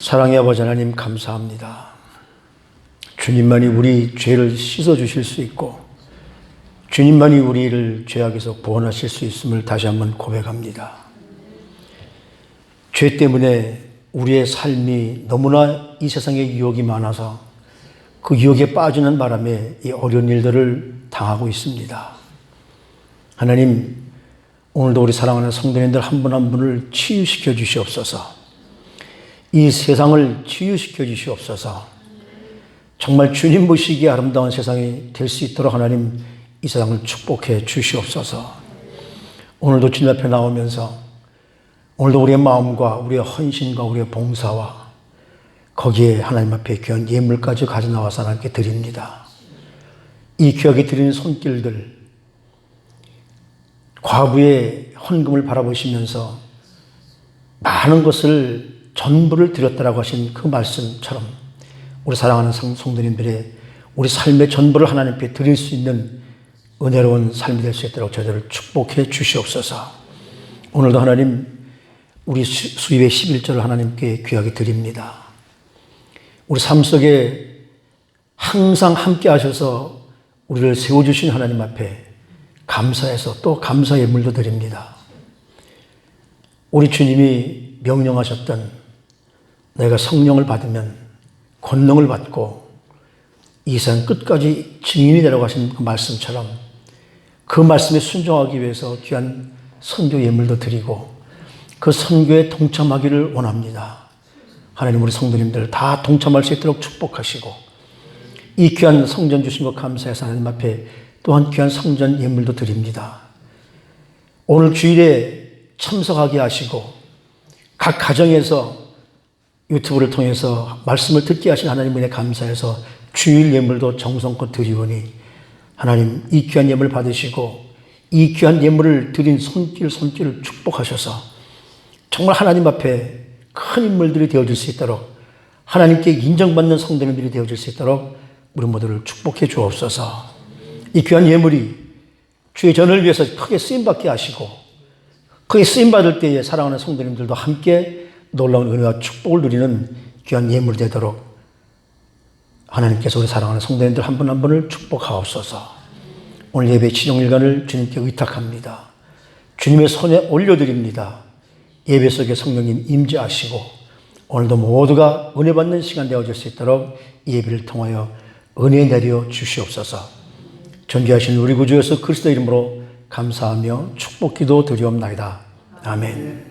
사랑의 아버지 하나님 감사합니다. 주님만이 우리 죄를 씻어주실 수 있고 주님만이 우리를 죄악에서 구원하실 수 있음을 다시 한번 고백합니다. 죄 때문에 우리의 삶이 너무나 이 세상에 유혹이 많아서 그 유혹에 빠지는 바람에 이 어려운 일들을 당하고 있습니다. 하나님, 오늘도 우리 사랑하는 성도님들 한 분 한 분을 치유시켜 주시옵소서. 이 세상을 치유시켜 주시옵소서. 정말 주님 보시기에 아름다운 세상이 될 수 있도록 하나님 이 세상을 축복해 주시옵소서. 오늘도 주님 앞에 나오면서 오늘도 우리의 마음과 우리의 헌신과 우리의 봉사와 거기에 하나님 앞에 귀한 예물까지 가져 나와서 하나님께 드립니다. 이 귀하게 드리는 손길들, 과부의 헌금을 바라보시면서 많은 것을 전부를 드렸다라고 하신 그 말씀처럼 우리 사랑하는 성도님들의 우리 삶의 전부를 하나님 앞에 드릴 수 있는 은혜로운 삶이 될 수 있도록 저희들을 축복해 주시옵소서. 오늘도 하나님 우리 수입의 11절을 하나님께 귀하게 드립니다. 우리 삶 속에 항상 함께 하셔서 우리를 세워주신 하나님 앞에 감사해서 또 감사 예물도 드립니다. 우리 주님이 명령하셨던 내가 성령을 받으면 권능을 받고 이 세상 끝까지 증인이 되라고 하신 그 말씀처럼 그 말씀에 순종하기 위해서 귀한 선교 예물도 드리고 그 선교에 동참하기를 원합니다. 하나님, 우리 성도님들 다 동참할 수 있도록 축복하시고 이 귀한 성전 주신 것 감사해서 하나님 앞에 또한 귀한 성전 예물도 드립니다. 오늘 주일에 참석하게 하시고 각 가정에서 유튜브를 통해서 말씀을 듣게 하신 하나님 은혜 감사해서 주일 예물도 정성껏 드리오니 하나님 이 귀한 예물 받으시고 이 귀한 예물을 드린 손길을 축복하셔서 정말 하나님 앞에 큰 인물들이 되어질 수 있도록 하나님께 인정받는 성도님들이 되어질 수 있도록 우리 모두를 축복해 주옵소서. 이 귀한 예물이 주의 전을 위해서 크게 쓰임받게 하시고 크게 쓰임받을 때에 사랑하는 성도님들도 함께 놀라운 은혜와 축복을 누리는 귀한 예물이 되도록 하나님께서 우리 사랑하는 성도님들 한 분 한 분을 축복하옵소서. 오늘 예배 지정일간을 주님께 의탁합니다. 주님의 손에 올려드립니다. 예배 속에 성령님 임재하시고 오늘도 모두가 은혜 받는 시간 되어질 수 있도록 예배를 통하여 은혜 내려 주시옵소서. 존귀하신 우리 구주 예수 그리스도 이름으로 감사하며 축복기도 드리옵나이다. 아멘.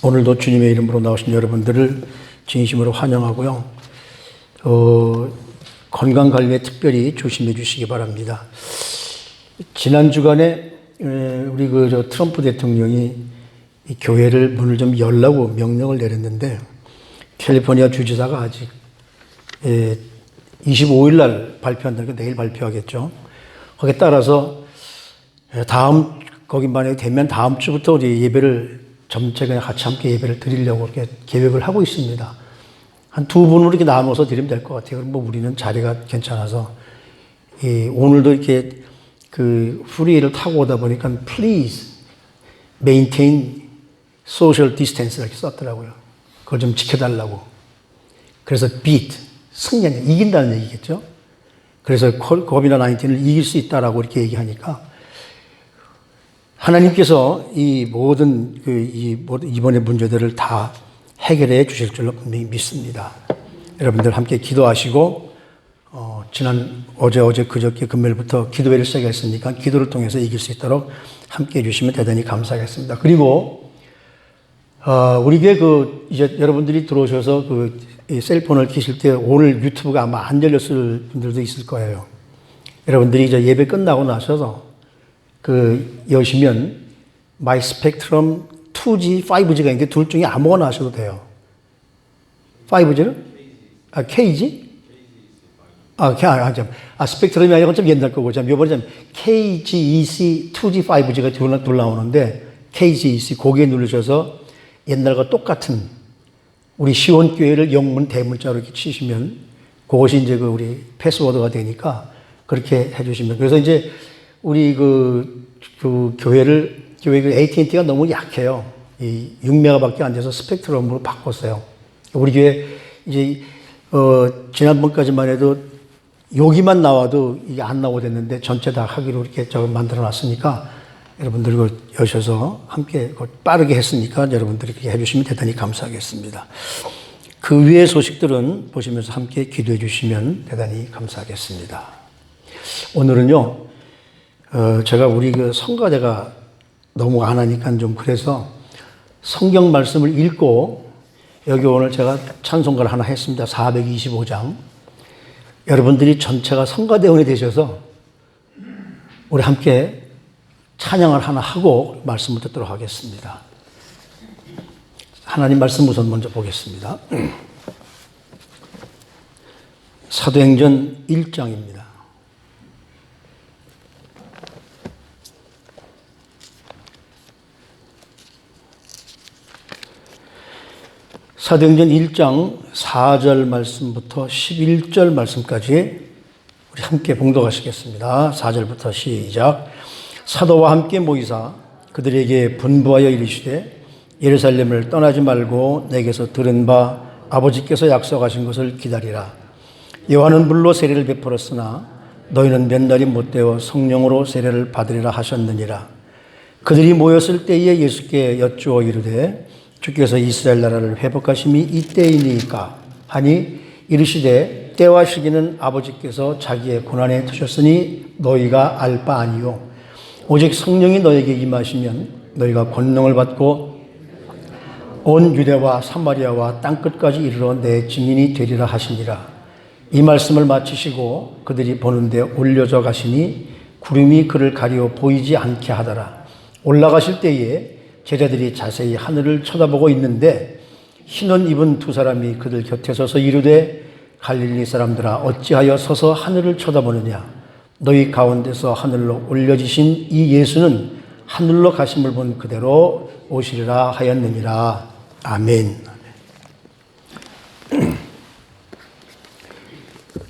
오늘도 주님의 이름으로 나오신 여러분들을 진심으로 환영하고요. 건강관리에 특별히 조심해 주시기 바랍니다. 지난 주간에 우리 트럼프 대통령이 이 교회를 문을 좀 열라고 명령을 내렸는데 캘리포니아 주지사가 아직 25일 날 발표한다니까 내일 발표하겠죠. 거기에 따라서 거기 만약에 되면 다음 주부터 우리 예배를 전체가 같이 함께 예배를 드리려고 이렇게 계획을 하고 있습니다. 한 두 분으로 이렇게 나눠서 드리면 될 것 같아요. 뭐 우리는 자리가 괜찮아서 오늘도 이렇게 그 프리웨이를 타고 오다 보니까 please maintain social distance 이렇게 썼더라고요. 그걸 좀 지켜달라고. 그래서 beat 승리하는 이긴다는 얘기겠죠. 그래서 코비드-19을 이길 수 있다라고 이렇게 얘기하니까 하나님께서 이 모든 이번의 문제들을 다 해결해 주실 줄로 분명히 믿습니다. 여러분들 함께 기도하시고 어제 그저께 금요일부터 기도회를 시작했으니까 기도를 통해서 이길 수 있도록 함께 해주시면 대단히 감사하겠습니다. 그리고 우리 교회 이제 여러분들이 들어오셔서 이 셀폰을 켜실 때 오늘 유튜브가 아마 안 열렸을 분들도 있을 거예요. 여러분들이 이제 예배 끝나고 나셔서 여시면 마이 스펙트럼 2G, 5G가 있는데 둘 중에 아무거나 하셔도 돼요. 5G는? KG? 스펙트럼이 아니고 좀 옛날 거고, 요번에 KGEC, 2G, 5G가 둘 나오는데, KGEC, 거기에 누르셔서 옛날과 똑같은 우리 시원교회를 영문 대문자로 이렇게 치시면, 그것이 이제 우리 패스워드가 되니까, 그렇게 해주시면. 그래서 이제 우리 그 교회를 교회 그 AT&T가 너무 약해요. 이 6메가밖에 안 돼서 스펙트럼으로 바꿨어요. 우리 교회 이제 지난번까지만 해도 여기만 나와도 이게 안 나오고 됐는데 전체 다 하기로 이렇게 만들어 놨으니까 여러분들 이거 여셔서 함께 빠르게 했으니까 여러분들이 그렇게 해주시면 대단히 감사하겠습니다. 그 위의 소식들은 보시면서 함께 기도해 주시면 대단히 감사하겠습니다. 오늘은요, 제가 우리 그 성가대가 너무 안 하니까 좀 그래서 성경 말씀을 읽고 여기 오늘 제가 찬송가를 하나 했습니다. 425장. 여러분들이 전체가 성가대원이 되셔서 우리 함께 찬양을 하나 하고 말씀을 듣도록 하겠습니다. 하나님 말씀 우선 먼저 보겠습니다. 사도행전 1장입니다. 사도행전 1장 4절 말씀부터 11절 말씀까지 우리 함께 봉독하시겠습니다. 4절부터 시작. 사도와 함께 모이사 그들에게 분부하여 이르시되 예루살렘을 떠나지 말고 내게서 들은 바 아버지께서 약속하신 것을 기다리라. 요한은 물로 세례를 베풀었으나 너희는 몇 날이 못되어 성령으로 세례를 받으리라 하셨느니라. 그들이 모였을 때에 예수께 여쭈어 이르되 주께서 이스라엘 나라를 회복하심이 이때이니까 하니 이르시되 때와 시기는 아버지께서 자기의 고난에 두셨으니 너희가 알 바 아니요 오직 성령이 너에게 임하시면 너희가 권능을 받고 온 유대와 사마리아와 땅끝까지 이르러 내 증인이 되리라 하시니라. 이 말씀을 마치시고 그들이 보는데 올려져 가시니 구름이 그를 가리어 보이지 않게 하더라. 올라가실 때에 제자들이 자세히 하늘을 쳐다보고 있는데 흰옷 입은 두 사람이 그들 곁에 서서 이르되 갈릴리 사람들아 어찌하여 서서 하늘을 쳐다보느냐. 너희 가운데서 하늘로 올려지신 이 예수는 하늘로 가심을 본 그대로 오시리라 하였느니라. 아멘.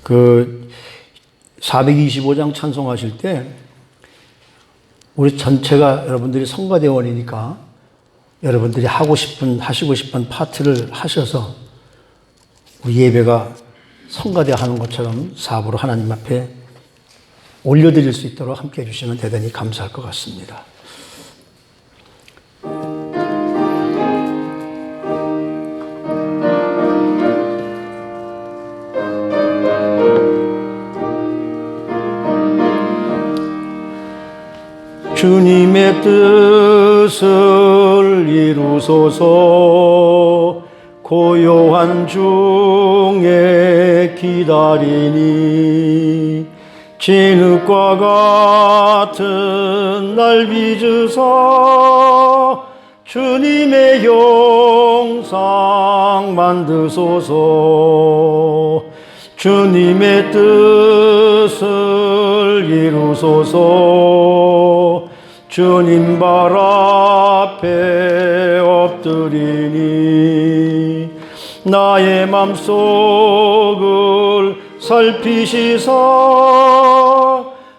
그 425장 찬송하실 때 우리 전체가 여러분들이 성가대원이니까 여러분들이 하시고 싶은 파트를 하셔서 우리 예배가 성가대 하는 것처럼 사부로 하나님 앞에 올려드릴 수 있도록 함께 해주시면 대단히 감사할 것 같습니다. 주님의 뜻을 이루소서. 고요한 중에 기다리니 진흙과 같은 날 빚으사 주님의 형상 만드소서. 주님의 뜻을 이루소서. 주님 발 앞에 엎드리니 나의 맘속을 살피시사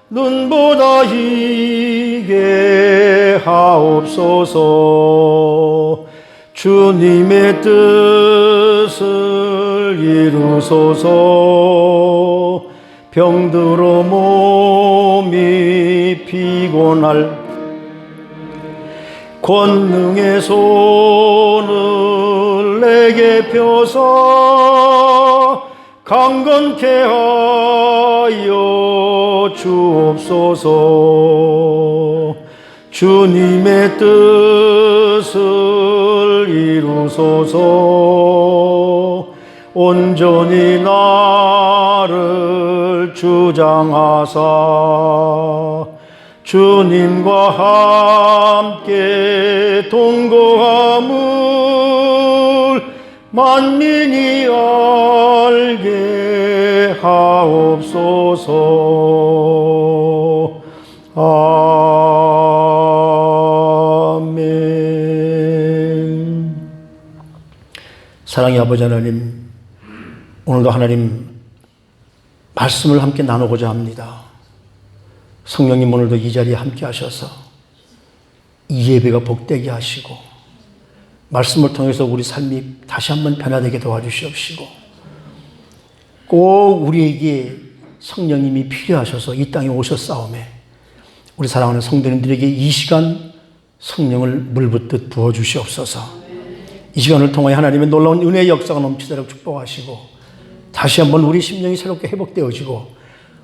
눈보다 희게 하옵소서. 주님의 뜻을 이루소서. 병들어 몸이 피곤할 권능의 손을 내게 펴서 강건케 하여 주옵소서. 주님의 뜻을 이루소서. 온전히 나를 주장하사 주님과 함께 동거함을 만민이 알게 하옵소서. 아멘. 사랑의 아버지 하나님, 오늘도 하나님 말씀을 함께 나누고자 합니다. 성령님 오늘도 이 자리에 함께 하셔서 이 예배가 복되게 하시고 말씀을 통해서 우리 삶이 다시 한번 변화되게 도와주시옵시고 꼭 우리에게 성령님이 필요하셔서 이 땅에 오셨사오매 우리 사랑하는 성도님들에게 이 시간 성령을 물붓듯 부어주시옵소서. 이 시간을 통하여 하나님의 놀라운 은혜의 역사가 넘치도록 축복하시고 다시 한번 우리 심령이 새롭게 회복되어지고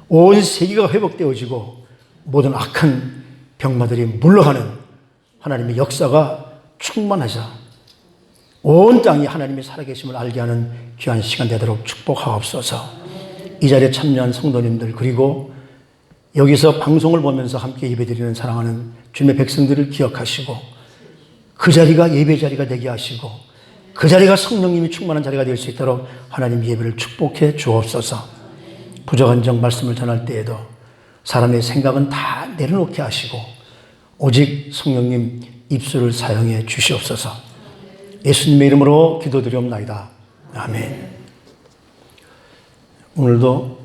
온 세계가 회복되어지고 모든 악한 병마들이 물러가는 하나님의 역사가 충만하자 온 땅이 하나님의 살아계심을 알게 하는 귀한 시간 되도록 축복하옵소서. 이 자리에 참여한 성도님들 그리고 여기서 방송을 보면서 함께 예배드리는 사랑하는 주님의 백성들을 기억하시고 그 자리가 예배 자리가 되게 하시고 그 자리가 성령님이 충만한 자리가 될 수 있도록 하나님 예배를 축복해 주옵소서. 부족한 점 말씀을 전할 때에도 사람의 생각은 다 내려놓게 하시고 오직 성령님 입술을 사용해 주시옵소서. 예수님의 이름으로 기도드리옵나이다. 아멘. 오늘도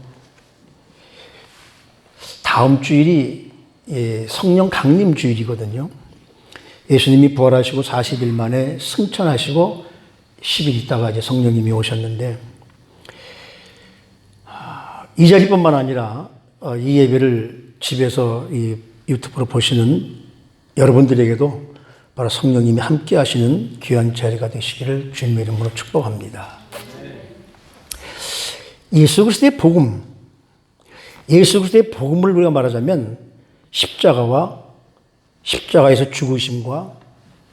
다음 주일이 성령 강림 주일이거든요. 예수님이 부활하시고 40일 만에 승천하시고 10일 있다가 이제 성령님이 오셨는데 이 자리뿐만 아니라 이 예배를 집에서 이 유튜브로 보시는 여러분들에게도 바로 성령님이 함께 하시는 귀한 자리가 되시기를 주님의 이름으로 축복합니다. 예수 그리스도의 복음, 예수 그리스도의 복음을 우리가 말하자면 십자가에서 죽으심과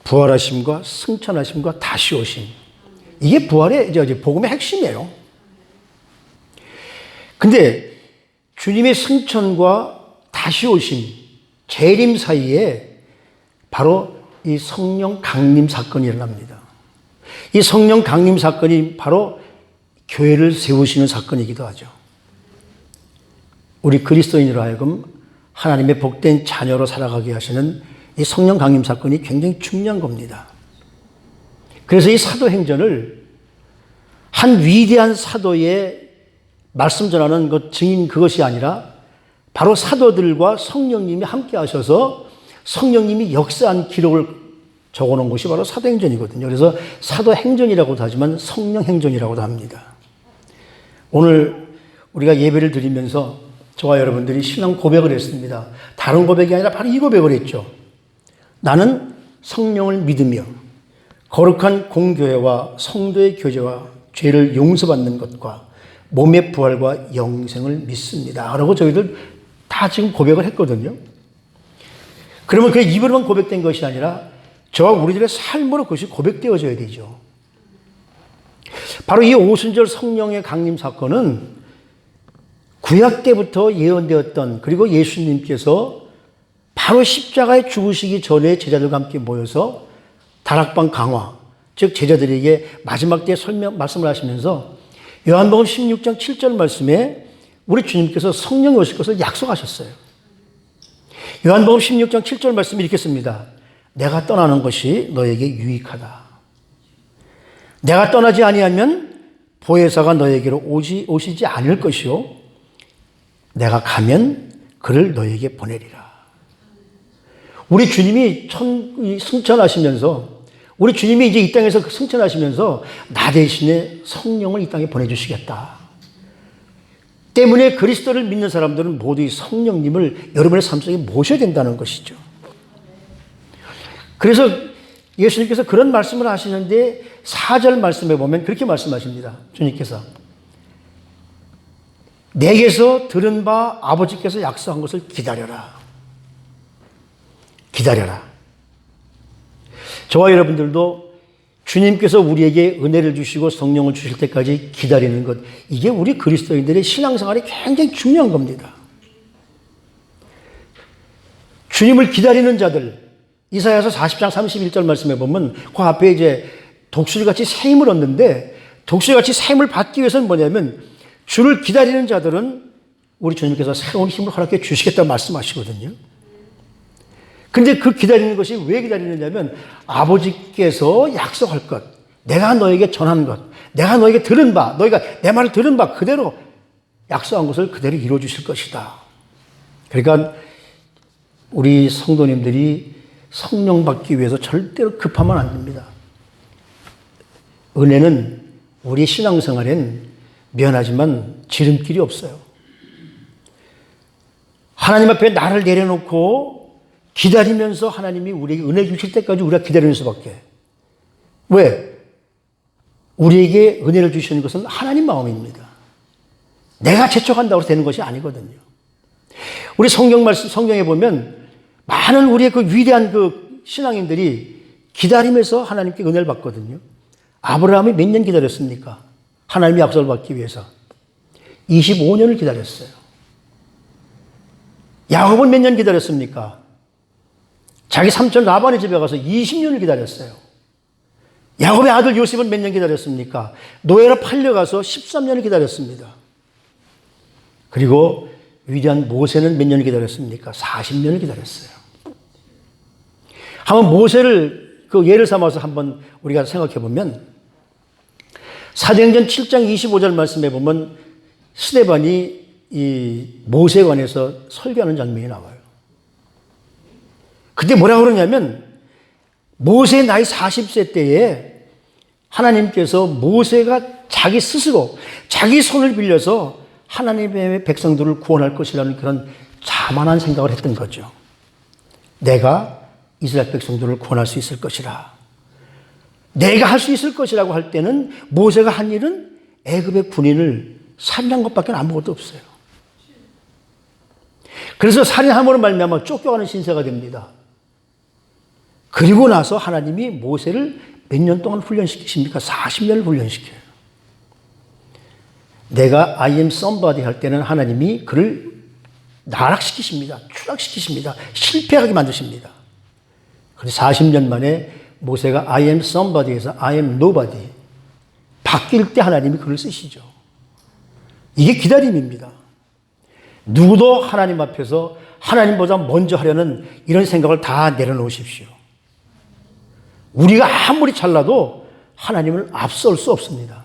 부활하심과 승천하심과 다시 오심, 이게 부활의 이제 복음의 핵심이에요. 근데 주님의 승천과 다시 오심, 재림 사이에 바로 이 성령 강림 사건이 일어납니다. 이 성령 강림 사건이 바로 교회를 세우시는 사건이기도 하죠. 우리 그리스도인으로 하여금 하나님의 복된 자녀로 살아가게 하시는 이 성령 강림 사건이 굉장히 중요한 겁니다. 그래서 이 사도행전을 한 위대한 사도의 말씀 전하는 것 증인 그것이 아니라 바로 사도들과 성령님이 함께 하셔서 성령님이 역사한 기록을 적어놓은 것이 바로 사도행전이거든요. 그래서 사도행전이라고도 하지만 성령행전이라고도 합니다. 오늘 우리가 예배를 드리면서 저와 여러분들이 신앙 고백을 했습니다. 다른 고백이 아니라 바로 이 고백을 했죠. 나는 성령을 믿으며 거룩한 공교회와 성도의 교제와 죄를 용서받는 것과 몸의 부활과 영생을 믿습니다. 라고 저희들 다 지금 고백을 했거든요. 그러면 그게 입으로만 고백된 것이 아니라 저와 우리들의 삶으로 그것이 고백되어져야 되죠. 바로 이 오순절 성령의 강림 사건은 구약 때부터 예언되었던, 그리고 예수님께서 바로 십자가에 죽으시기 전에 제자들과 함께 모여서 다락방 강화, 즉 제자들에게 마지막 때 말씀을 하시면서 요한복음 16장 7절 말씀에 우리 주님께서 성령이 오실 것을 약속하셨어요. 요한복음 16장 7절 말씀이 이렇게 씁니다. 내가 떠나는 것이 너에게 유익하다. 내가 떠나지 아니하면 보혜사가 너에게로 오시지 않을 것이요 내가 가면 그를 너에게 보내리라. 우리 주님이 승천하시면서, 우리 주님이 이제 이 땅에서 승천하시면서 나 대신에 성령을 이 땅에 보내주시겠다. 때문에 그리스도를 믿는 사람들은 모두 이 성령님을 여러분의 삶 속에 모셔야 된다는 것이죠. 그래서 예수님께서 그런 말씀을 하시는데 4절 말씀에 보면 그렇게 말씀하십니다. 주님께서 내게서 들은 바 아버지께서 약속한 것을 기다려라. 기다려라. 저와 여러분들도 주님께서 우리에게 은혜를 주시고 성령을 주실 때까지 기다리는 것, 이게 우리 그리스도인들의 신앙생활이 굉장히 중요한 겁니다. 주님을 기다리는 자들, 이사야서 40장 31절 말씀에 보면 그 앞에 이제 독수리같이 새 힘을 얻는데, 독수리같이 새 힘을 받기 위해서는 뭐냐면 주를 기다리는 자들은 우리 주님께서 새로운 힘을 허락해 주시겠다고 말씀하시거든요. 근데 그 기다리는 것이 왜 기다리느냐면 아버지께서 약속할 것, 내가 너에게 전한 것, 내가 너에게 들은 바, 너희가 내 말을 들은 바 그대로 약속한 것을 그대로 이루어 주실 것이다. 그러니까 우리 성도님들이 성령 받기 위해서 절대로 급하면 안 됩니다. 은혜는 우리 신앙생활엔 미안하지만 지름길이 없어요. 하나님 앞에 나를 내려놓고 기다리면서 하나님이 우리에게 은혜 주실 때까지 우리가 기다리는 수밖에. 왜? 우리에게 은혜를 주시는 것은 하나님 마음입니다. 내가 재촉한다고 해서 되는 것이 아니거든요. 우리 성경에 보면 많은 우리의 그 위대한 그 신앙인들이 기다리면서 하나님께 은혜를 받거든요. 아브라함이 몇 년 기다렸습니까? 하나님의 약속을 받기 위해서. 25년을 기다렸어요. 야곱은 몇 년 기다렸습니까? 자기 삼촌 라반의 집에 가서 20년을 기다렸어요. 야곱의 아들 요셉은 몇 년 기다렸습니까? 노예로 팔려가서 13년을 기다렸습니다. 그리고 위대한 모세는 몇 년을 기다렸습니까? 40년을 기다렸어요. 한번 모세를 그 예를 삼아서 한번 우리가 생각해 보면 사도행전 7장 25절 말씀에 보면 스데반이 이 모세에 관해서 설교하는 장면이 나와요. 그때 뭐라고 그러냐면 모세의 나이 40세 때에 하나님께서 모세가 자기 스스로 자기 손을 빌려서 하나님의 백성들을 구원할 것이라는 그런 자만한 생각을 했던 거죠. 내가 이스라엘 백성들을 구원할 수 있을 것이라. 내가 할 수 있을 것이라고 할 때는 모세가 한 일은 애굽의 군인을 살인한 것밖에 아무것도 없어요. 그래서 살인함으로 말미암아 쫓겨가는 신세가 됩니다. 그리고 나서 하나님이 모세를 몇 년 동안 훈련시키십니까? 40년을 훈련시켜요. 내가 I am somebody 할 때는 하나님이 그를 나락시키십니다. 추락시키십니다. 실패하게 만드십니다. 그래서 40년 만에 모세가 I am somebody에서 I am nobody 바뀔 때 하나님이 그를 쓰시죠. 이게 기다림입니다. 누구도 하나님 앞에서 하나님보다 먼저 하려는 이런 생각을 다 내려놓으십시오. 우리가 아무리 잘나도 하나님을 앞설 수 없습니다.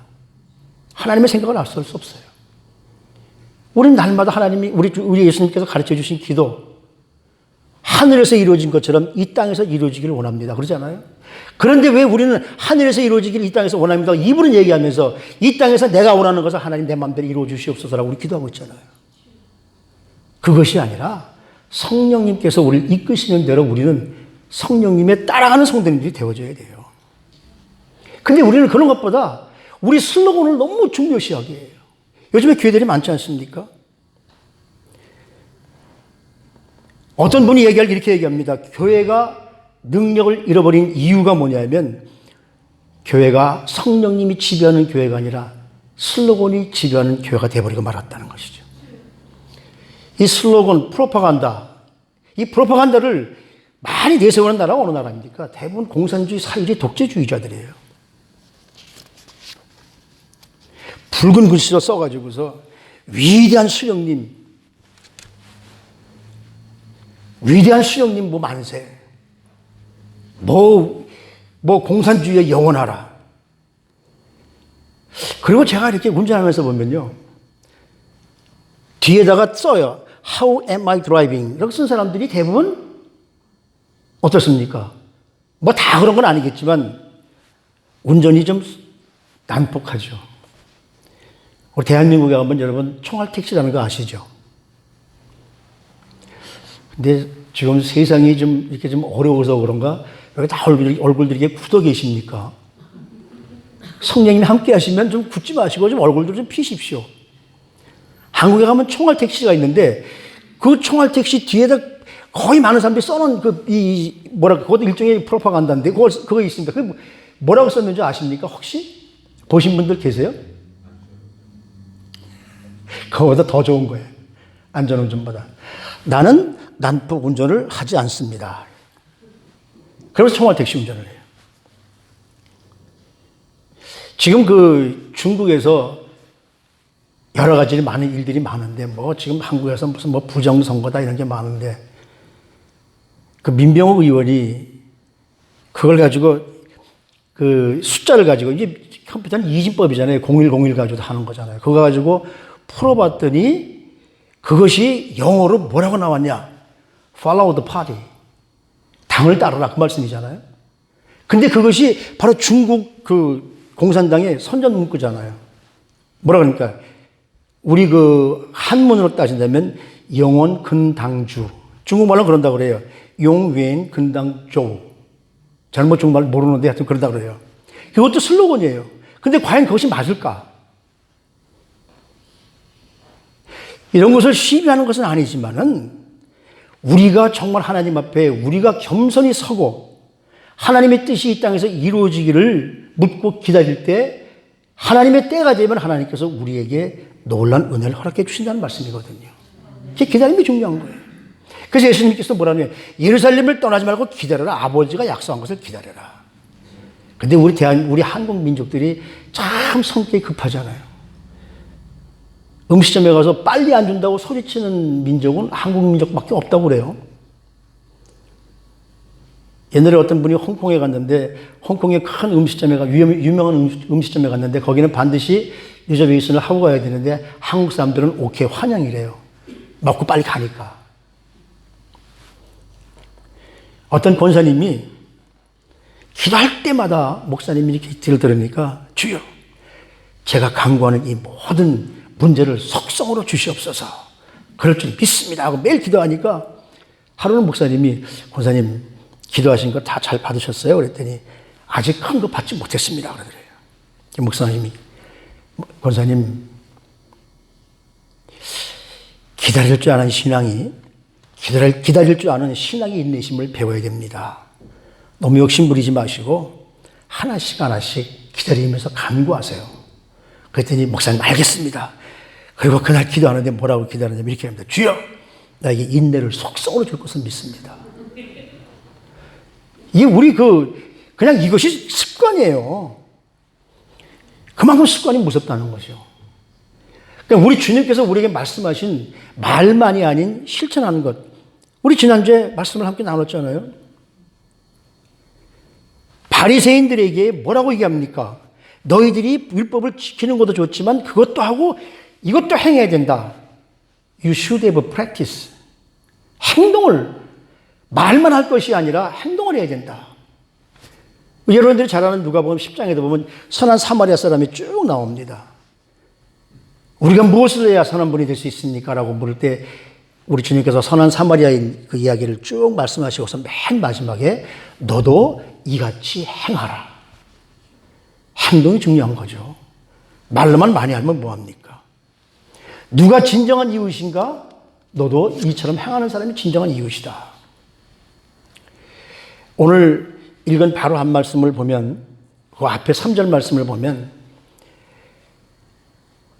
하나님의 생각을 앞설 수 없어요. 우리는 날마다 하나님이 우리 예수님께서 가르쳐 주신 기도 하늘에서 이루어진 것처럼 이 땅에서 이루어지기를 원합니다. 그러잖아요. 그런데 왜 우리는 하늘에서 이루어지기를 이 땅에서 원합니다. 입으로 얘기하면서 이 땅에서 내가 원하는 것을 하나님 내 마음대로 이루어 주시옵소서라고 우리 기도하고 있잖아요. 그것이 아니라 성령님께서 우리를 이끄시는 대로 우리는 성령님의 따라가는 성도님들이 되어져야 돼요. 근데 우리는 그런 것보다 우리 슬로건을 너무 중요시하게 해요. 요즘에 교회들이 많지 않습니까? 어떤 분이 이렇게 얘기합니다. 교회가 능력을 잃어버린 이유가 뭐냐면 교회가 성령님이 지배하는 교회가 아니라 슬로건이 지배하는 교회가 되어버리고 말았다는 것이죠. 이 슬로건, 프로파간다, 이 프로파간다를 많이 내세우는 나라가 어느 나라입니까? 대부분 공산주의, 사회주의, 독재주의자들이에요. 붉은 글씨로 써가지고서 위대한 수령님 뭐 만세, 뭐 공산주의에 영원하라. 그리고 제가 이렇게 운전하면서 보면요, 뒤에다가 써요. How am I driving? 이렇게 쓴 사람들이 대부분 어떻습니까? 뭐 다 그런 건 아니겠지만 운전이 좀 난폭하죠. 우리 대한민국에 가면 여러분 총알 택시라는 거 아시죠? 근데 지금 세상이 좀 이렇게 좀 어려워서 그런가 여기 다 얼굴들이 이렇게 굳어 계십니까? 성령님이 함께 하시면 좀 굳지 마시고 좀 얼굴들 좀 피십시오. 한국에 가면 총알 택시가 있는데 그 총알 택시 뒤에다 거의 많은 사람들이 써놓은 그것도 일종의 프로파간다인데 그거 있습니다. 그 뭐라고 썼는지 아십니까? 혹시 보신 분들 계세요? 그거보다 더 좋은 거예요. 안전운전보다. 나는 난폭 운전을 하지 않습니다. 그래서 총알 택시 운전을 해요. 지금 그 중국에서 여러 가지 많은 일들이 많은데 지금 한국에서 무슨 부정선거다 이런 게 많은데 그 민병호 의원이 그걸 가지고 그 숫자를 가지고 이게 컴퓨터는 이진법이잖아요. 0101 가지고 하는 거잖아요. 그거 가지고 풀어봤더니 그것이 영어로 뭐라고 나왔냐? Follow the party. 당을 따르라 그 말씀이잖아요. 근데 그것이 바로 중국 그 공산당의 선전 문구잖아요. 뭐라 그러니까 우리 그 한문으로 따진다면 영원 근당주. 중국말로 그런다고 그래요. 용웬 근당조. 잘못 중국말 모르는데 하여튼 그런다고 그래요. 그것도 슬로건이에요. 근데 과연 그것이 맞을까? 이런 것을 시비하는 것은 아니지만은 우리가 정말 하나님 앞에 우리가 겸손히 서고 하나님의 뜻이 이 땅에서 이루어지기를 묻고 기다릴 때 하나님의 때가 되면 하나님께서 우리에게 놀라운 은혜를 허락해 주신다는 말씀이거든요. 기다림이 중요한 거예요. 그래서 예수님께서 뭐라냐면 예루살렘을 떠나지 말고 기다려라. 아버지가 약속한 것을 기다려라. 근데 우리 한국 민족들이 참 성격이 급하잖아요. 음식점에 가서 빨리 안 준다고 소리치는 민족은 한국 민족밖에 없다고 그래요. 옛날에 어떤 분이 홍콩에 갔는데 홍콩의 큰 음식점에 유명한 음식점에 갔는데 거기는 반드시 리저베이션을 하고 가야 되는데 한국 사람들은 오케이 환영이래요. 먹고 빨리 가니까. 어떤 권사님이 기도할 때마다 목사님이 이렇게 뒤를 들으니까 주여 제가 간구하는 이 모든 문제를 속성으로 주시옵소서. 그럴 줄 믿습니다 하고 매일 기도하니까 하루는 목사님이 권사님 기도하신 거 다 잘 받으셨어요? 그랬더니 아직 큰 거 받지 못했습니다. 그러더래요. 목사님이 권사님 기다릴 줄 아는 신앙이 기다릴 줄 아는 신앙의 인내심을 배워야 됩니다. 너무 욕심부리지 마시고 하나씩 하나씩 기다리면서 간구하세요. 그랬더니 목사님 알겠습니다. 그리고 그날 기도하는데 뭐라고 기도하느냐면 이렇게 합니다. 주여 나에게 인내를 속성으로 줄 것을 믿습니다. 이게 우리 그냥 이것이 습관이에요. 그만큼 습관이 무섭다는 거죠. 그러니까 우리 주님께서 우리에게 말씀하신 말만이 아닌 실천하는 것. 우리 지난주에 말씀을 함께 나눴잖아요. 바리새인들에게 뭐라고 얘기합니까? 너희들이 율법을 지키는 것도 좋지만 그것도 하고 이것도 행해야 된다. You should have a practice. 행동을 말만 할 것이 아니라 행동을 해야 된다. 여러분들이 잘 아는 누가복음 10장에도 보면 선한 사마리아 사람이 쭉 나옵니다. 우리가 무엇을 해야 선한 분이 될 수 있습니까? 라고 물을 때 우리 주님께서 선한 사마리아인 그 이야기를 쭉 말씀하시고서 맨 마지막에 너도 이같이 행하라. 행동이 중요한 거죠. 말로만 많이 하면 뭐합니까? 누가 진정한 이웃인가? 너도 이처럼 행하는 사람이 진정한 이웃이다. 오늘 읽은 바로 한 말씀을 보면 그 앞에 3절 말씀을 보면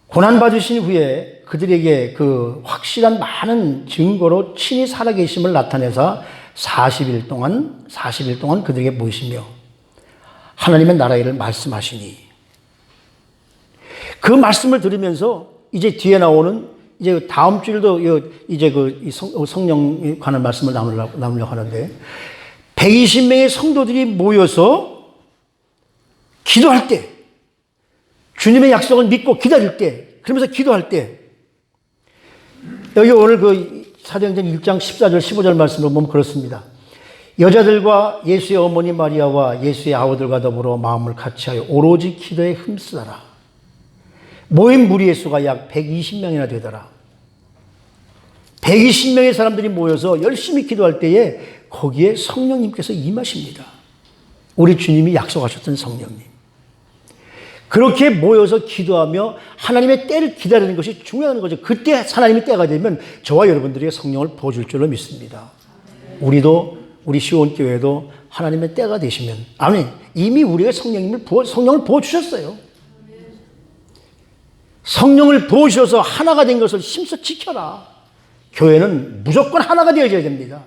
고난받으신 후에 그들에게 그 확실한 많은 증거로 친히 살아계심을 나타내서 40일 동안 그들에게 보이시며 하나님의 나라의 일을 말씀하시니 그 말씀을 들으면서 이제 뒤에 나오는 이제 다음 주일도 이제 그 성령에 관한 말씀을 나누려고 하는데 120명의 성도들이 모여서 기도할 때 주님의 약속을 믿고 기다릴 때 그러면서 기도할 때 여기 오늘 그 사도행전 1장 14절 15절 말씀을 보면 그렇습니다. 여자들과 예수의 어머니 마리아와 예수의 아우들과 더불어 마음을 같이하여 오로지 기도에 힘쓰더라. 모인 무리의 수가 약 120명이나 되더라. 120명의 사람들이 모여서 열심히 기도할 때에 거기에 성령님께서 임하십니다. 우리 주님이 약속하셨던 성령님. 그렇게 모여서 기도하며 하나님의 때를 기다리는 것이 중요한 거죠. 그때 하나님의 때가 되면 저와 여러분들에게 성령을 부어줄 줄로 믿습니다. 우리도 우리 시온교회도 하나님의 때가 되시면 아멘. 이미 우리가 성령을 부어주셨어요. 성령을 부어주셔서 하나가 된 것을 힘써 지켜라. 교회는 무조건 하나가 되어져야 됩니다.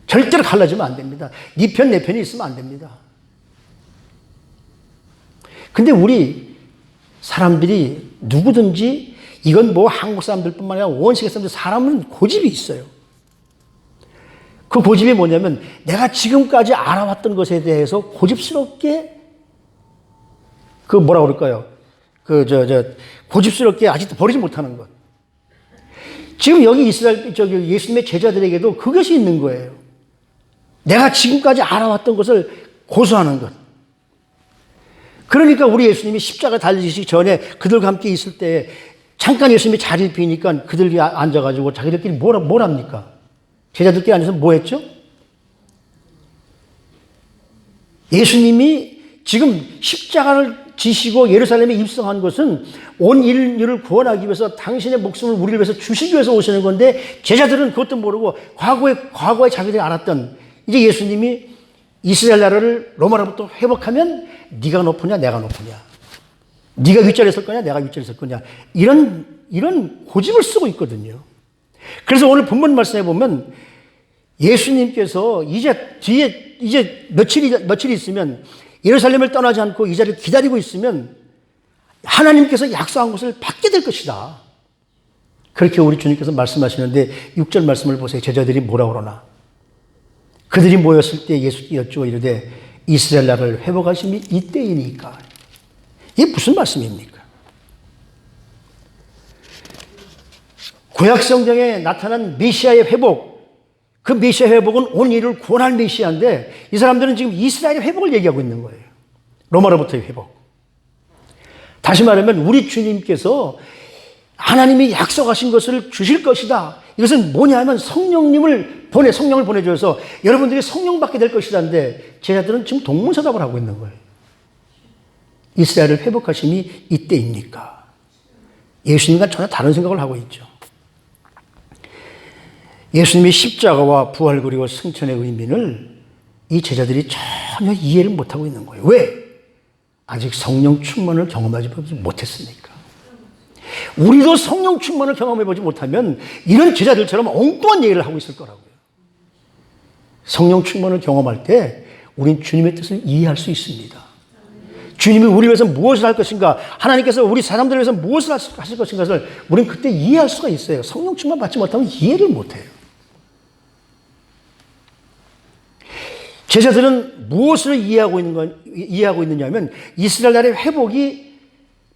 절대로 갈라지면 안 됩니다. 네 편, 내 편이 있으면 안 됩니다. 근데 우리 사람들이 누구든지 이건 뭐 한국 사람들뿐만 아니라 온 세계 사람들 사람은 고집이 있어요. 그 고집이 뭐냐면 내가 지금까지 알아왔던 것에 대해서 고집스럽게 그 뭐라고 그럴까요? 고집스럽게 아직도 버리지 못하는 것. 지금 여기 이스라엘 예수님의 제자들에게도 그것이 있는 거예요. 내가 지금까지 알아왔던 것을 고수하는 것. 그러니까 우리 예수님이 십자가 달리시기 전에 그들과 함께 있을 때 잠깐 예수님이 자리를 비니까 그들이 앉아가지고 자기들끼리 뭘 합니까? 제자들끼리 앉아서 뭐 했죠? 예수님이 지금 십자가를 지시고 예루살렘에 입성한 것은 온 인류를 구원하기 위해서 당신의 목숨을 우리를 위해서 주시기 위해서 오시는 건데 제자들은 그것도 모르고 과거에 자기들이 알았던 이제 예수님이 이스라엘 나라를 로마로부터 회복하면 네가 높으냐 내가 높으냐, 네가 윗자리에 설 거냐 내가 윗자리에 설 거냐, 이런 고집을 쓰고 있거든요. 그래서 오늘 본문 말씀에 보면 예수님께서 이제 며칠이 있으면 예루살렘을 떠나지 않고 이 자리를 기다리고 있으면 하나님께서 약속한 것을 받게 될 것이다. 그렇게 우리 주님께서 말씀하시는데 6절 말씀을 보세요. 제자들이 뭐라고 그러나? 그들이 모였을 때 예수께 여쭈어 이르되 이스라엘 나라를 회복하심이 이때이니까. 이게 무슨 말씀입니까? 구약 성경에 나타난 메시아의 회복, 그 메시아 회복은 온 인류를 구원할 메시아인데 이 사람들은 지금 이스라엘의 회복을 얘기하고 있는 거예요. 로마로부터의 회복. 다시 말하면 우리 주님께서 하나님이 약속하신 것을 주실 것이다. 이것은 뭐냐 하면 성령을 보내줘서 여러분들이 성령 받게 될 것이라는데 제자들은 지금 동문서답을 하고 있는 거예요. 이스라엘을 회복하심이 이때입니까? 예수님과 전혀 다른 생각을 하고 있죠. 예수님의 십자가와 부활 그리고 승천의 의미를 이 제자들이 전혀 이해를 못하고 있는 거예요. 왜? 아직 성령 충만을 경험하지 못했으니까. 우리도 성령 충만을 경험해보지 못하면 이런 제자들처럼 엉뚱한 얘기를 하고 있을 거라고요. 성령 충만을 경험할 때 우린 주님의 뜻을 이해할 수 있습니다. 주님이 우리 위해서 무엇을 할 것인가, 하나님께서 우리 사람들을 위해서 무엇을 하실 것인가를 우린 그때 이해할 수가 있어요. 성령 충만 받지 못하면 이해를 못해요. 제자들은 무엇을 이해하고 있느냐 하면 이스라엘 나라의 회복이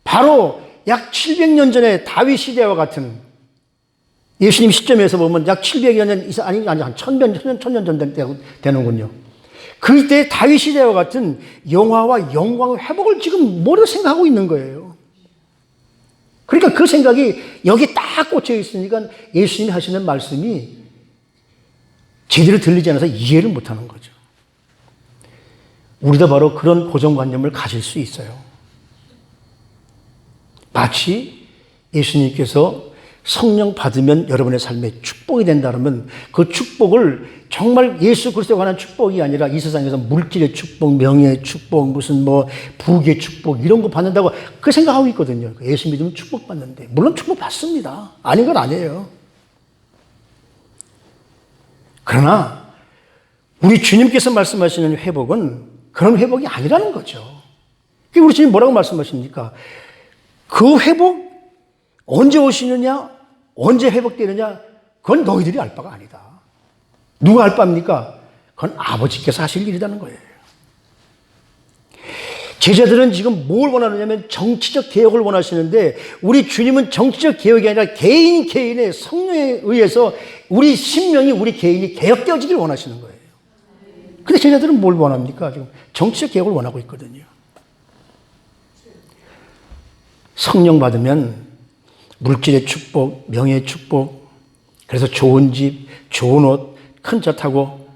바로 약 700년 전에 다윗 시대와 같은, 예수님 시점에서 보면 약 700년 전, 아니 한 1000년 전 되는군요. 그때 다윗 시대와 같은 영화와 영광의 회복을 지금 모두 생각하고 있는 거예요. 그러니까 그 생각이 여기 딱 꽂혀 있으니까 예수님이 하시는 말씀이 제대로 들리지 않아서 이해를 못하는 거죠. 우리도 바로 그런 고정관념을 가질 수 있어요. 마치 예수님께서 성령 받으면 여러분의 삶에 축복이 된다면 그 축복을 정말 예수 그리스도에 관한 축복이 아니라 이 세상에서 물질의 축복, 명예의 축복, 무슨 부귀의 축복 이런 거 받는다고 그 생각하고 있거든요. 예수 믿으면 축복 받는데 물론 축복 받습니다. 아닌 건 아니에요. 그러나 우리 주님께서 말씀하시는 회복은 그런 회복이 아니라는 거죠. 우리 주님 뭐라고 말씀하십니까? 그 회복 언제 오시느냐, 언제 회복되느냐, 그건 너희들이 알 바가 아니다. 누가 알 바입니까? 그건 아버지께서 하실 일이라는 거예요. 제자들은 지금 뭘 원하느냐면 정치적 개혁을 원하시는데 우리 주님은 정치적 개혁이 아니라 개인의 성령에 의해서 우리 신명이 우리 개인이 개혁되어지길 원하시는 거예요. 근데 제자들은 뭘 원합니까? 지금 정치적 개혁을 원하고 있거든요. 성령 받으면 물질의 축복, 명예의 축복, 그래서 좋은 집, 좋은 옷, 큰 차 타고,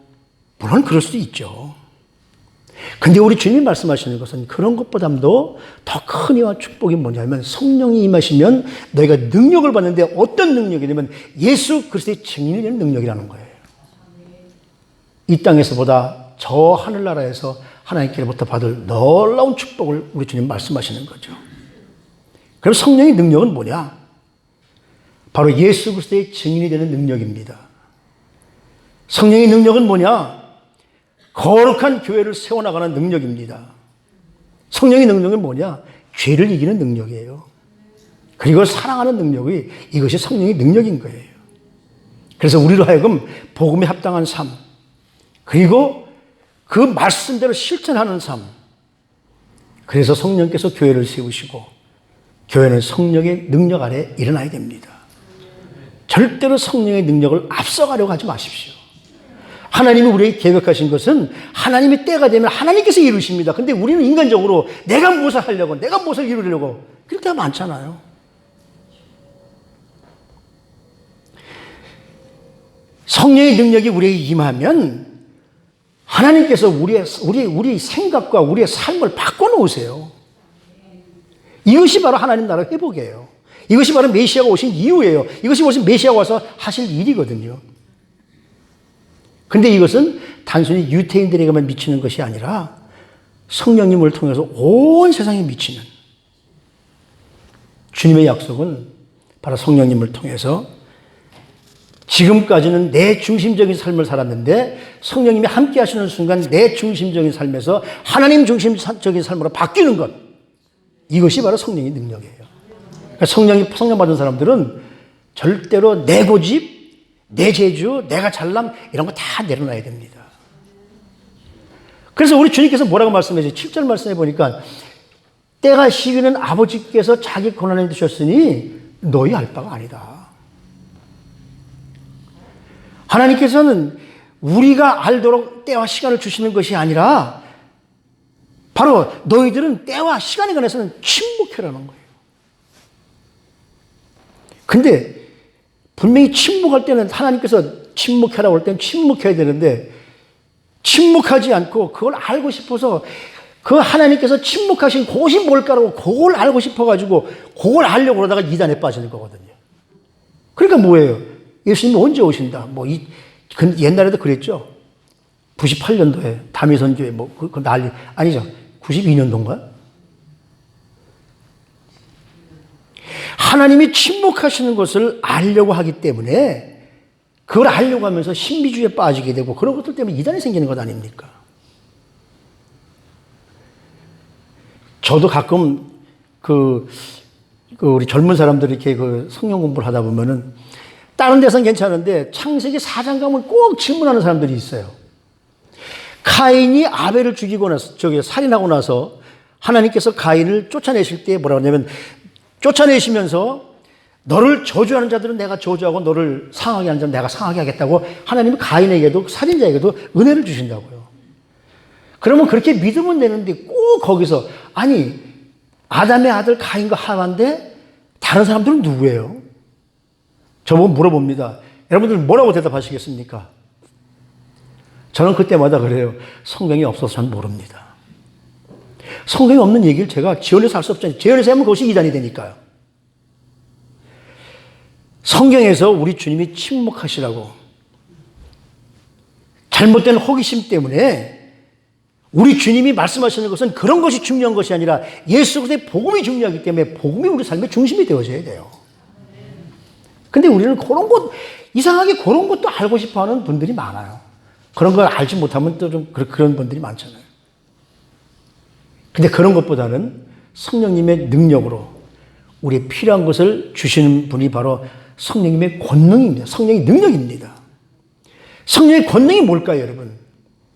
물론 그럴 수도 있죠. 근데 우리 주님이 말씀하시는 것은 그런 것보다도 더 큰 의와 축복이 뭐냐면 성령이 임하시면 너희가 능력을 받는데 어떤 능력이냐면 예수 그리스도의 증인이 되는 능력이라는 거예요. 이 땅에서보다 저 하늘나라에서 하나님께로부터 받을 놀라운 축복을 우리 주님 말씀하시는 거죠. 그럼 성령의 능력은 뭐냐? 바로 예수 그리스도의 증인이 되는 능력입니다. 성령의 능력은 뭐냐? 거룩한 교회를 세워나가는 능력입니다. 성령의 능력은 뭐냐? 죄를 이기는 능력이에요. 그리고 사랑하는 능력이 이것이 성령의 능력인 거예요. 그래서 우리로 하여금 복음에 합당한 삶, 그리고 그 말씀대로 실천하는 삶, 그래서 성령께서 교회를 세우시고 교회는 성령의 능력 아래 일어나야 됩니다. 절대로 성령의 능력을 앞서가려고 하지 마십시오. 하나님이 우리에게 계획하신 것은 하나님의 때가 되면 하나님께서 이루십니다. 근데 우리는 인간적으로 내가 무엇을 하려고, 내가 무엇을 이루려고 그럴 때가 많잖아요. 성령의 능력이 우리에게 임하면 하나님께서 우리 생각과 우리의 삶을 바꿔놓으세요. 이것이 바로 하나님 나라 회복이에요. 이것이 바로 메시아가 오신 이유예요. 이것이 무슨 메시아가 와서 하실 일이거든요. 근데 이것은 단순히 유대인들에게만 미치는 것이 아니라 성령님을 통해서 온 세상에 미치는 주님의 약속은 바로 성령님을 통해서 지금까지는 내 중심적인 삶을 살았는데 성령님이 함께 하시는 순간 내 중심적인 삶에서 하나님 중심적인 삶으로 바뀌는 것. 이것이 바로 성령의 능력이에요. 그러니까 성령 받은 사람들은 절대로 내 고집, 내 재주, 내가 잘남 이런 거 다 내려놔야 됩니다. 그래서 우리 주님께서 뭐라고 말씀하세요? 7절 말씀해 보니까 때가 시기는 아버지께서 자기 권한에 두셨으니 너희 알 바가 아니다. 하나님께서는 우리가 알도록 때와 시간을 주시는 것이 아니라 바로 너희들은 때와 시간에 관해서는 침묵해라는 거예요. 근데 분명히 침묵할 때는 하나님께서 침묵해라고 할 때는 침묵해야 되는데 침묵하지 않고 그걸 알고 싶어서 그 하나님께서 침묵하신 그것이 뭘까라고 그걸 알고 싶어가지고 그걸 알려고 그러다가 이단에 빠지는 거거든요. 그러니까 뭐예요? 예수님이 언제 오신다? 옛날에도 그랬죠. 98년도에 다미선교회 그 난리 아니죠. 92년도인가? 하나님이 침묵하시는 것을 알려고 하기 때문에 그걸 알려고 하면서 신비주의에 빠지게 되고 그런 것들 때문에 이단이 생기는 것 아닙니까? 저도 가끔 우리 젊은 사람들이 이렇게 성경 공부를 하다 보면은 다른 데서는 괜찮은데 창세기 4장 가면 꼭 질문하는 사람들이 있어요. 카인이 아벨을 죽이고 나서 살인하고 나서 하나님께서 카인을 쫓아내실 때 뭐라고 하냐면 쫓아내시면서 너를 저주하는 자들은 내가 저주하고 너를 상하게 하는 자는 내가 상하게 하겠다고 하나님이 가인에게도 살인자에게도 은혜를 주신다고요. 그러면 그렇게 믿으면 되는데 꼭 거기서 아니 아담의 아들 가인과 하와인데 다른 사람들은 누구예요? 저보고 물어봅니다. 여러분들 뭐라고 대답하시겠습니까? 저는 그때마다 그래요. 성경이 없어서 전 모릅니다. 성경이 없는 얘기를 제가 지어내서 할 수 없잖아요. 지어내서 하면 그것이 이단이 되니까요. 성경에서 우리 주님이 침묵하시라고 잘못된 호기심 때문에 우리 주님이 말씀하시는 것은 그런 것이 중요한 것이 아니라 예수 그리스도의 복음이 중요하기 때문에 복음이 우리 삶의 중심이 되어져야 돼요. 근데 우리는 이상하게 그런 것도 알고 싶어 하는 분들이 많아요. 그런 걸 알지 못하면 또 좀 그런 분들이 많잖아요. 근데 그런 것보다는 성령님의 능력으로 우리의 필요한 것을 주시는 분이 바로 성령님의 권능입니다. 성령의 능력입니다. 성령의 권능이 뭘까요, 여러분?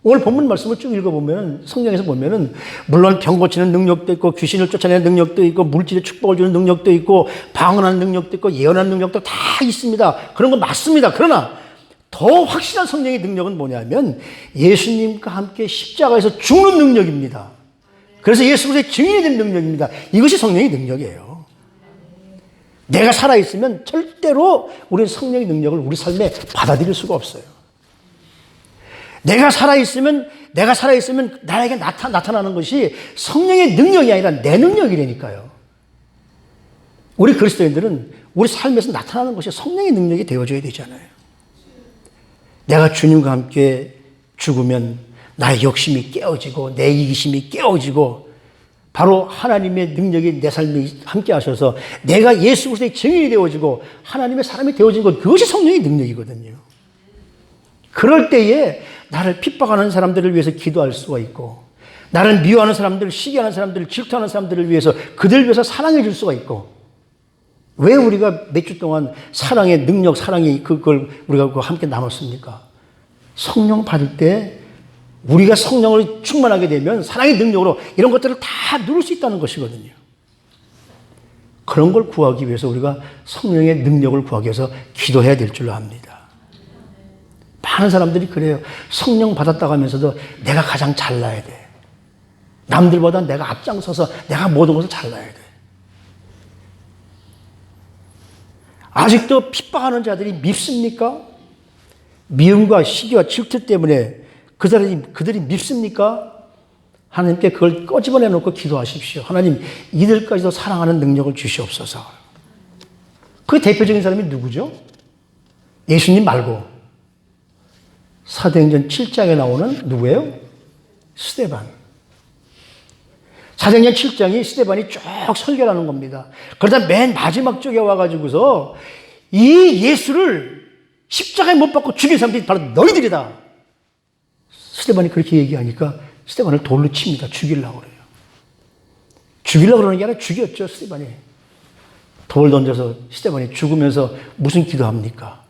오늘 본문 말씀을 쭉 읽어보면 성경에서 보면은 물론 병 고치는 능력도 있고 귀신을 쫓아내는 능력도 있고 물질의 축복을 주는 능력도 있고 방언하는 능력도 있고 예언하는 능력도 다 있습니다. 그런 건 맞습니다. 그러나 더 확실한 성령의 능력은 뭐냐면 예수님과 함께 십자가에서 죽는 능력입니다. 그래서 예수 그리스도의 증인이 된 능력입니다. 이것이 성령의 능력이에요. 내가 살아있으면 절대로 우리는 성령의 능력을 우리 삶에 받아들일 수가 없어요. 내가 살아있으면 나에게 나타나는 것이 성령의 능력이 아니라 내 능력이라니까요. 우리 그리스도인들은 우리 삶에서 나타나는 것이 성령의 능력이 되어줘야 되잖아요. 내가 주님과 함께 죽으면 나의 욕심이 깨어지고 내 이기심이 깨어지고 바로 하나님의 능력이 내 삶에 함께 하셔서 내가 예수 그리스도의 증인이 되어지고 하나님의 사람이 되어진 것, 그것이 성령의 능력이거든요. 그럴 때에 나를 핍박하는 사람들을 위해서 기도할 수가 있고 나를 미워하는 사람들, 시기하는 사람들, 질투하는 사람들을 위해서 그들을 위해서 사랑해 줄 수가 있고 왜 우리가 몇 주 동안 사랑의 능력, 사랑이 그걸 우리가 함께 나눴습니까? 성령 받을 때 우리가 성령을 충만하게 되면 사랑의 능력으로 이런 것들을 다 누릴 수 있다는 것이거든요. 그런 걸 구하기 위해서 우리가 성령의 능력을 구하기 위해서 기도해야 될 줄로 압니다. 많은 사람들이 그래요. 성령 받았다고 하면서도 내가 가장 잘나야 돼. 남들보다 내가 앞장서서 내가 모든 것을 잘나야 돼. 아직도 핍박하는 자들이 밉습니까? 미움과 시기와 질투 때문에 그들이 밉습니까? 하나님께 그걸 꺼집어내 놓고 기도하십시오. 하나님, 이들까지도 사랑하는 능력을 주시옵소서. 그 대표적인 사람이 누구죠? 예수님 말고 사도행전 7장에 나오는 누구예요? 스데반. 사도행전 7장이 스데반이 쭉 설교를 하는 겁니다. 그러다 맨 마지막 쪽에 와가지고서 이 예수를 십자가에 못 박고 죽인 사람들이 바로 너희들이다. 스데반이 그렇게 얘기하니까 스데반을 돌로 칩니다. 죽이려고 그래요. 죽이려고 그러는 게 아니라 죽였죠, 스데반이. 돌 던져서 스데반이 죽으면서 무슨 기도합니까?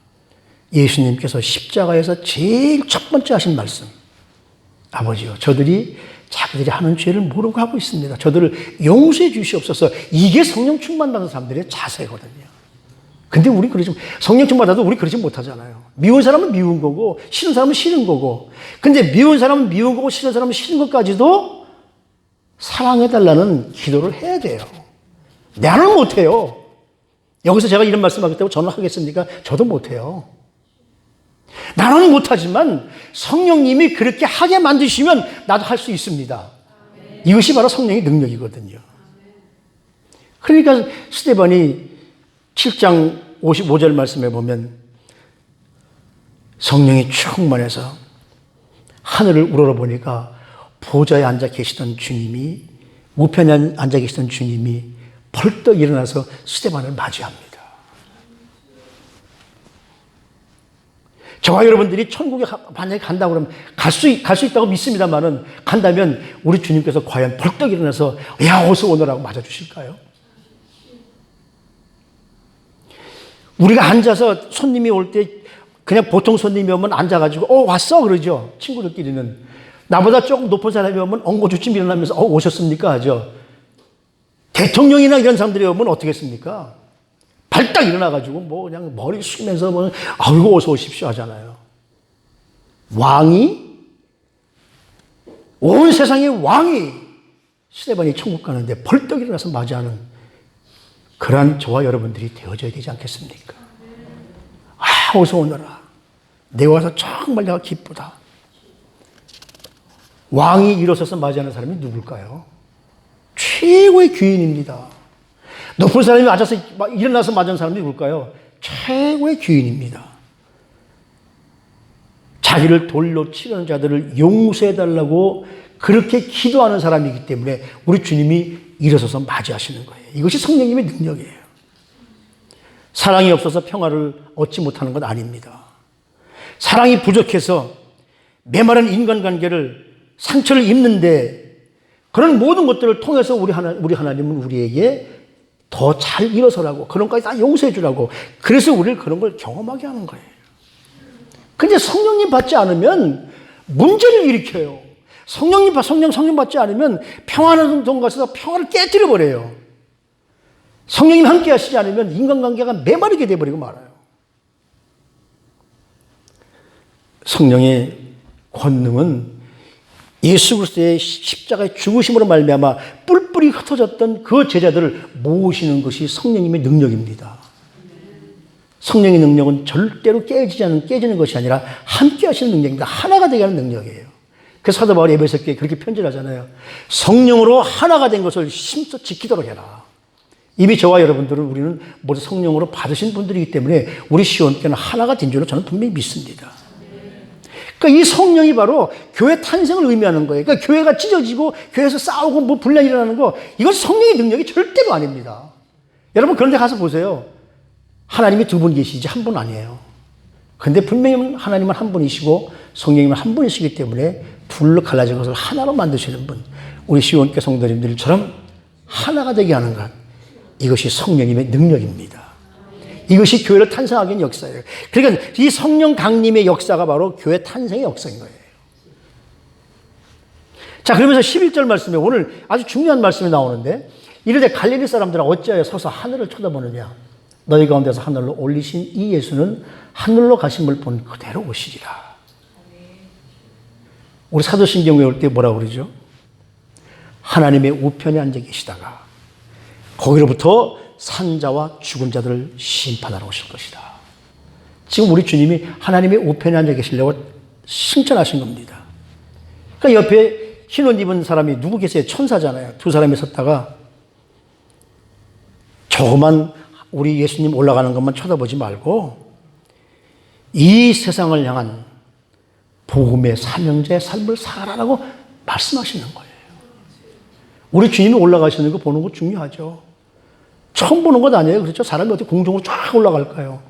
예수님께서 십자가에서 제일 첫 번째 하신 말씀. 아버지요, 저들이 자기들이 하는 죄를 모르고 하고 있습니다. 저들을 용서해 주시옵소서. 이게 성령 충만 받은 사람들의 자세거든요. 근데 우리 그러지, 성령 충만 받아도 우리 그러지 못하잖아요. 미운 사람은 미운 거고, 싫은 사람은 싫은 거고. 근데 미운 사람은 미운 거고, 싫은 사람은 싫은 것까지도 사랑해달라는 기도를 해야 돼요. 나는 못해요. 여기서 제가 이런 말씀하겠다고 저는 하겠습니까? 저도 못해요. 나는 못하지만 성령님이 그렇게 하게 만드시면 나도 할 수 있습니다. 이것이 바로 성령의 능력이거든요. 그러니까 스데반이 7장 55절 말씀에 보면 성령이 충만해서 하늘을 우러러보니까 보좌에 앉아 계시던 주님이, 우편에 앉아 계시던 주님이 벌떡 일어나서 스데반을 맞이합니다. 저와 여러분들이 천국에 만약에 간다고 그러면 갈 수 있다고 믿습니다만은, 간다면 우리 주님께서 과연 벌떡 일어나서 야, 어서 오너라고 맞아주실까요? 우리가 앉아서 손님이 올 때 그냥 보통 손님이 오면 앉아가지고 왔어 그러죠. 친구들끼리는. 나보다 조금 높은 사람이 오면 엉거주춤 일어나면서 오셨습니까 하죠. 대통령이나 이런 사람들이 오면 어떻게 했습니까? 발딱 일어나가지고 뭐 그냥 머리 숙이면서 뭐 아이고 어서 오십시오 하잖아요. 왕이, 온 세상의 왕이 스데반이 천국 가는데 벌떡 일어나서 맞이하는 그러한 저와 여러분들이 되어져야 되지 않겠습니까? 아, 어서 오너라. 내가 와서 정말 내가 기쁘다. 왕이 일어서서 맞이하는 사람이 누굴까요? 최고의 귀인입니다. 높은 사람이 일어나서 맞은 사람이 누굴까요? 최고의 귀인입니다. 자기를 돌로 치려는 자들을 용서해달라고 그렇게 기도하는 사람이기 때문에 우리 주님이 일어서서 맞이하시는 거예요. 이것이 성령님의 능력이에요. 사랑이 없어서 평화를 얻지 못하는 건 아닙니다. 사랑이 부족해서 메마른 인간관계를 상처를 입는데 그런 모든 것들을 통해서 우리 하나님은 우리에게 더 잘 일어서라고, 그런 것까지 다 용서해 주라고, 그래서 우리를 그런 걸 경험하게 하는 거예요. 근데 성령님 받지 않으면 문제를 일으켜요. 성령 받지 않으면 평안한 동 가서 평화를 깨뜨려 버려요. 성령님 함께 하시지 않으면 인간관계가 메마르게 돼버리고 말아요. 성령의 권능은 예수 그리스도의 십자가의 죽으심으로 말미암아 뿔뿔이 흩어졌던 그 제자들을 모으시는 것이 성령님의 능력입니다. 성령의 능력은 절대로 깨지는 것이 아니라 함께 하시는 능력입니다. 하나가 되게 하는 능력이에요. 그래서 사도 바울이 에베소 교회에 그렇게 편지를 하잖아요. 성령으로 하나가 된 것을 힘써 지키도록 해라. 이미 저와 여러분들은 우리는 모두 성령으로 받으신 분들이기 때문에 우리 시온교회는 하나가 된 줄로 저는 분명히 믿습니다. 그러니까 이 성령이 바로 교회 탄생을 의미하는 거예요. 그러니까 교회가 찢어지고 교회에서 싸우고 뭐 분란이 일어나는 거, 이건 성령의 능력이 절대로 아닙니다. 여러분 그런 데 가서 보세요. 하나님이 두 분 계시지 한 분 아니에요. 근데 분명히 하나님은 한 분이시고 성령님은 한 분이시기 때문에 둘로 갈라진 것을 하나로 만드시는 분, 우리 시온교회 성도님들처럼 하나가 되게 하는 것, 이것이 성령님의 능력입니다. 이것이 교회를 탄생하게 한 역사예요. 그러니까 이 성령 강림의 역사가 바로 교회 탄생의 역사인 거예요. 자, 그러면서 11절 말씀에 오늘 아주 중요한 말씀이 나오는데, 이르되 갈릴리 사람들아 어찌하여 서서 하늘을 쳐다보느냐. 너희 가운데서 하늘로 올리신 이 예수는 하늘로 가심을 본 그대로 오시리라. 우리 사도신경 외울 때 뭐라고 그러죠? 하나님의 우편에 앉아 계시다가 거기로부터 산자와 죽은 자들을 심판하러 오실 것이다. 지금 우리 주님이 하나님의 우편에 앉아 계시려고 승천하신 겁니다. 그러니까 옆에 흰 옷 입은 사람이 누구 계세요? 천사잖아요. 두 사람이 섰다가 조그만 우리 예수님 올라가는 것만 쳐다보지 말고 이 세상을 향한 복음의 사명자의 삶을 살아라고 말씀하시는 거예요. 우리 주님이 올라가시는 거 보는 거 중요하죠. 처음 보는 것 아니에요. 그렇죠? 사람이 어떻게 공중으로 쫙 올라갈까요?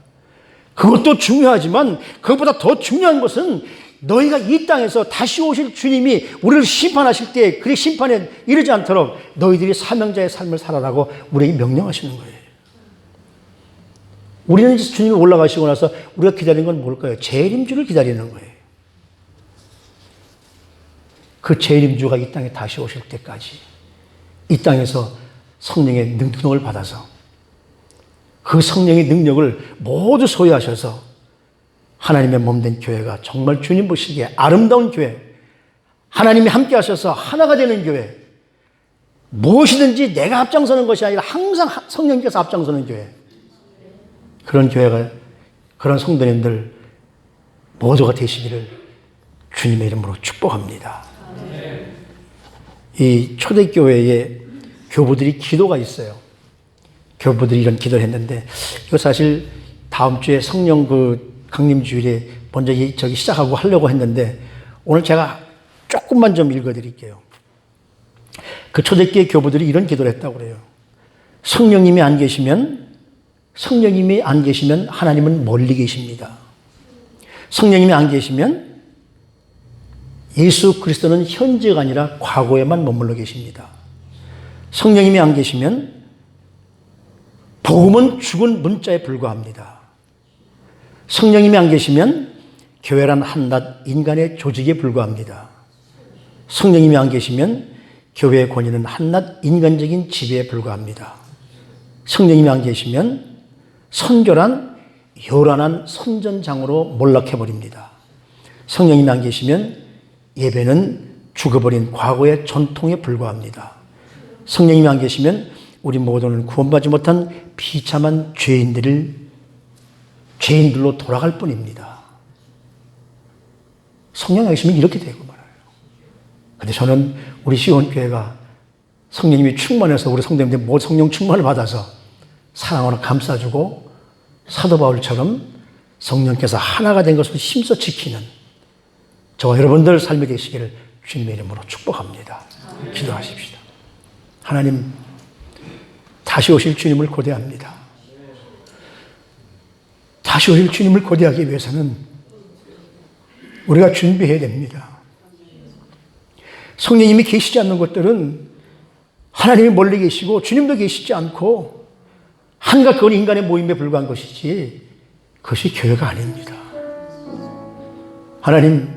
그것도 중요하지만 그것보다 더 중요한 것은 너희가 이 땅에서 다시 오실 주님이 우리를 심판하실 때 그 심판에 이르지 않도록 너희들이 사명자의 삶을 살아라고 우리에게 명령하시는 거예요. 우리는 주님이 올라가시고 나서 우리가 기다리는 건 뭘까요? 재림주를 기다리는 거예요. 그 재림주가 이 땅에 다시 오실 때까지 이 땅에서 성령의 능력을 받아서 그 성령의 능력을 모두 소유하셔서 하나님의 몸된 교회가 정말 주님 보시기에 아름다운 교회, 하나님이 함께 하셔서 하나가 되는 교회, 무엇이든지 내가 앞장서는 것이 아니라 항상 성령께서 앞장서는 교회, 그런 교회가, 그런 성도님들 모두가 되시기를 주님의 이름으로 축복합니다. 이 초대교회에 교부들이 기도가 있어요. 교부들이 이런 기도를 했는데, 이거 사실 다음 주에 성령 강림주일에 먼저 시작하고 하려고 했는데, 오늘 제가 조금만 좀 읽어드릴게요. 그 초대교회 교부들이 이런 기도를 했다고 그래요. 성령님이 안 계시면 하나님은 멀리 계십니다. 성령님이 안 계시면 예수 그리스도는 현재가 아니라 과거에만 머물러 계십니다. 성령님이 안 계시면 복음은 죽은 문자에 불과합니다. 성령님이 안 계시면 교회란 한낱 인간의 조직에 불과합니다. 성령님이 안 계시면 교회의 권위는 한낱 인간적인 지배에 불과합니다. 성령님이 안 계시면 선교란 요란한 선전장으로 몰락해버립니다. 성령님이 안 계시면 예배는 죽어버린 과거의 전통에 불과합니다. 성령님이 안 계시면 우리 모두는 구원받지 못한 비참한 죄인들로 돌아갈 뿐입니다. 성령이 안 계시면 이렇게 되고 말아요. 그런데 저는 우리 시온교회가 성령님이 충만해서 우리 성도님들 모두 성령 충만을 받아서 사랑으로 감싸주고 사도 바울처럼 성령께서 하나가 된 것을 힘써 지키는 저와 여러분들 삶이 되시기를 주님의 이름으로 축복합니다. 기도하십시다. 하나님, 다시 오실 주님을 고대합니다. 다시 오실 주님을 고대하기 위해서는 우리가 준비해야 됩니다. 성령님이 계시지 않는 것들은 하나님이 멀리 계시고 주님도 계시지 않고 한갓 그건 인간의 모임에 불과한 것이지 그것이 교회가 아닙니다. 하나님,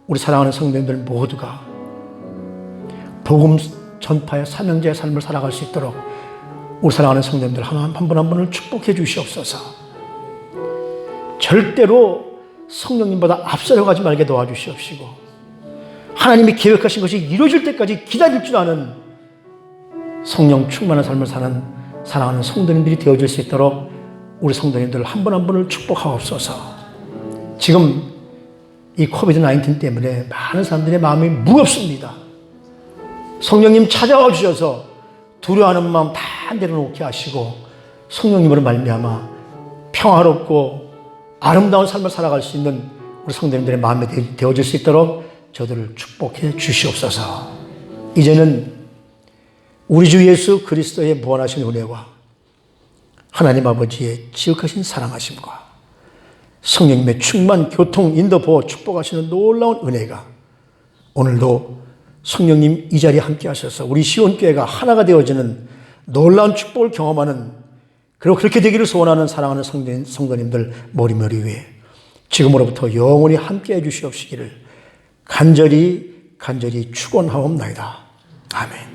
우리 사랑하는 성도님들 모두가 복음 전파의 사명자의 삶을 살아갈 수 있도록 우리 사랑하는 성도님들 한 분 한 분을 축복해 주시옵소서. 절대로 성령님보다 앞서려가지 말게 도와주시옵시고 하나님이 계획하신 것이 이루어질 때까지 기다릴 줄 아는 성령 충만한 삶을 사는 사랑하는 성도님들이 되어질 수 있도록 우리 성도님들 한 분 한 분을 축복하옵소서. 지금 이 코비드-19 때문에 많은 사람들의 마음이 무겁습니다. 성령님 찾아와 주셔서 두려워하는 마음 다 내려놓게 하시고 성령님으로 말미암아 평화롭고 아름다운 삶을 살아갈 수 있는 우리 성도님들의 마음이 되어질 수 있도록 저들을 축복해 주시옵소서. 이제는 우리 주 예수 그리스도의 무한하신 은혜와 하나님 아버지의 지극하신 사랑하심과 성령님의 충만, 교통, 인도, 보호, 축복하시는 놀라운 은혜가 오늘도 성령님 이 자리에 함께 하셔서 우리 시온교회가 하나가 되어지는 놀라운 축복을 경험하는, 그리고 그렇게 되기를 소원하는 사랑하는 성도님들 머리머리 위에 지금으로부터 영원히 함께 해 주시옵시기를 간절히 축원하옵나이다. 아멘.